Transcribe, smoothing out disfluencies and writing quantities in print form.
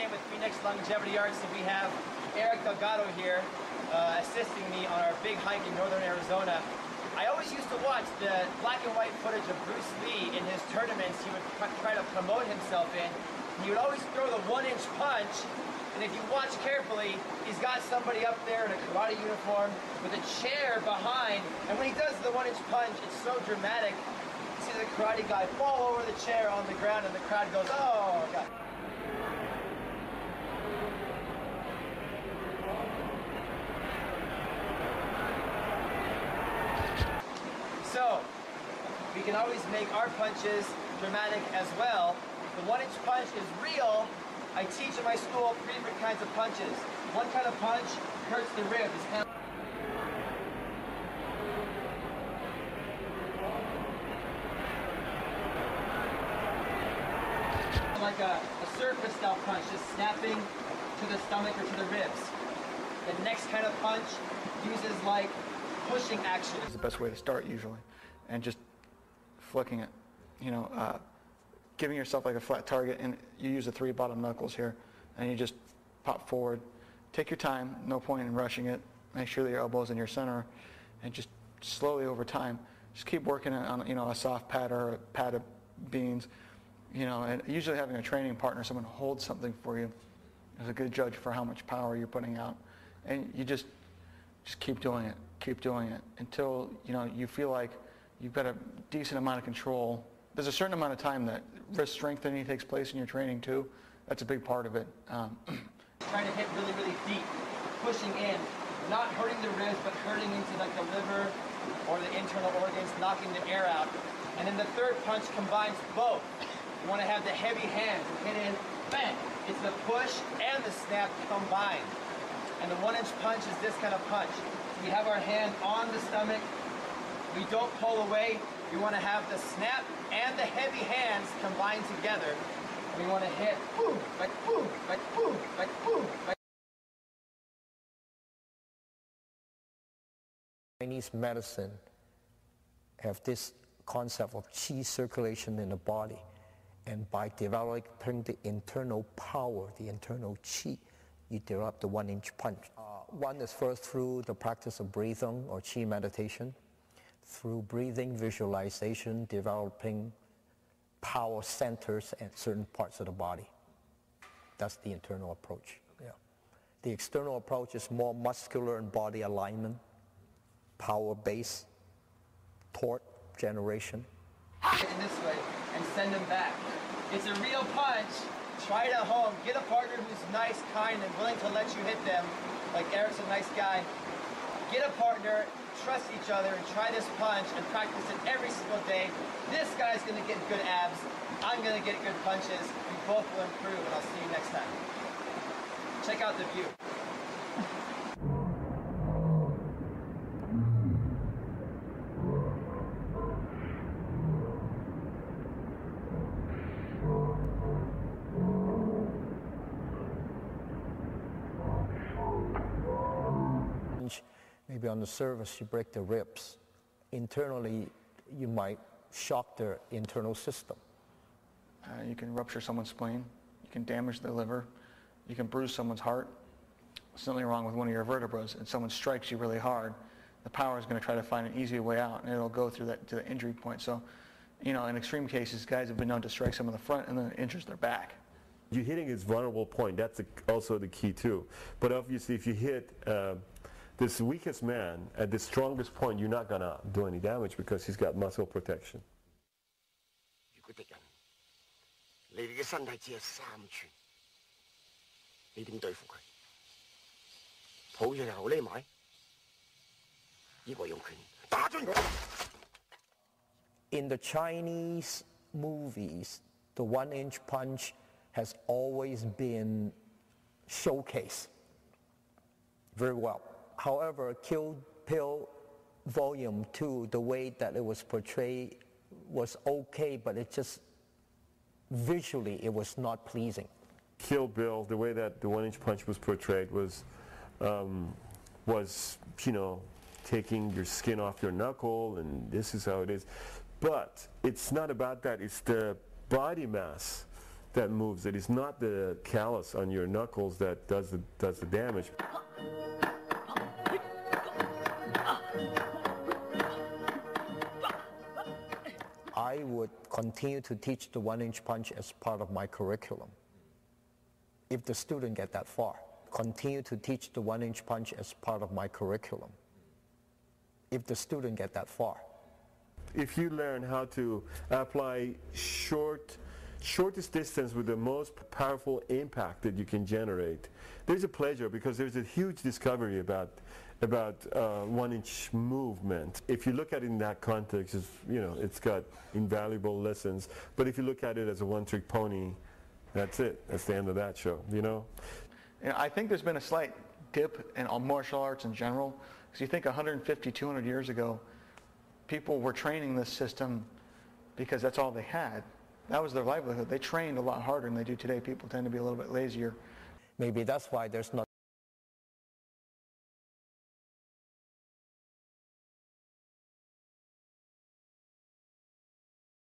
train with Phoenix Longevity Arts, and we have Eric Delgado here assisting me on our big hike in northern Arizona. I always used to watch the black and white footage of Bruce Lee in his tournaments. He would try to promote himself in. He would always throw the 1-inch punch, and if you watch carefully, he's got somebody up there in a karate uniform with a chair behind, and when he does the 1-inch punch, it's so dramatic. You see the karate guy fall over the chair on the ground, and the crowd goes, oh, God. So, we can always make our punches dramatic as well. The 1-inch punch is real. I teach in my school 3 different kinds of punches. One kind of punch hurts the ribs. Like a surface style punch, just snapping to the stomach or to the ribs. The next kind of punch uses like pushing action. It's the best way to start usually, and just flicking it, you know, giving yourself like a flat target, and you use the 3 bottom knuckles here, and you just pop forward. Take your time, no point in rushing it. Make sure that your elbow's in your center, and just slowly over time, just keep working on, you know, a soft pad or a pad of beans. You know, and usually having a training partner, someone who holds something for you, is a good judge for how much power you're putting out. And you just keep doing it until, you know, you feel like you've got a decent amount of control. There's a certain amount of time that wrist strengthening takes place in your training too. That's a big part of it. Trying to hit really, really deep, pushing in, not hurting the ribs, but hurting into like the liver or the internal organs, knocking the air out. And then the third punch combines both. You want to have the heavy hands, hit in, bang. It's the push and the snap combined. And the 1-inch punch is this kind of punch. We have our hand on the stomach. We don't pull away. We want to have the snap and the heavy hands combined together. We want to hit, boom, like boom, like boom, like boom, like. Chinese medicine have this concept of qi circulation in the body. And by developing the internal power, the internal qi, you develop the 1-inch punch. One is first through the practice of breathing or qi meditation, through breathing visualization, developing power centers in certain parts of the body. That's the internal approach. Yeah. The external approach is more muscular and body alignment, power base, torque generation. In this way and send them back. It's a real punch. Try it at home. Get a partner who's nice, kind, and willing to let you hit them. Like Eric's a nice guy. Get a partner, trust each other, and try this punch and practice it every single day. This guy's gonna get good abs. I'm gonna get good punches. We both will improve, and I'll see you next time. Check out the view. Maybe on the surface you break the ribs. Internally, you might shock their internal system. You can rupture someone's spleen. You can damage their liver. You can bruise someone's heart. Something wrong with one of your vertebrae, and someone strikes you really hard. The power is going to try to find an easy way out, and it'll go through that to the injury point. So, you know, in extreme cases, guys have been known to strike someone in the front, and then it injures their back. You're hitting his vulnerable point. That's also the key too. But obviously, if you hit this weakest man at the strongest point, you're not going to do any damage because he's got muscle protection. In the Chinese movies, the 1-inch punch has always been showcased very well. However, Kill Bill Volume 2, the way that it was portrayed was okay, but it just, visually, it was not pleasing. Kill Bill, the way that the 1-inch punch was portrayed was, you know, taking your skin off your knuckle, and this is how it is. But it's not about that. It's the body mass that moves it. It's not the callus on your knuckles that does the damage. I would continue to teach the 1-inch punch as part of my curriculum. If the student get that far, continue to teach the 1-inch punch as part of my curriculum. If the student get that far. If you learn how to apply shortest distance with the most powerful impact that you can generate, there's a pleasure, because there's a huge discovery about 1-inch movement. If you look at it in that context, it's got invaluable lessons. But if you look at it as a one-trick pony, that's it. That's the end of that show, I think there's been a slight dip in martial arts in general, because you think 150, 200 years ago, people were training this system because that's all they had. That was their livelihood. They trained a lot harder than they do today. People tend to be a little bit lazier. Maybe that's why there's not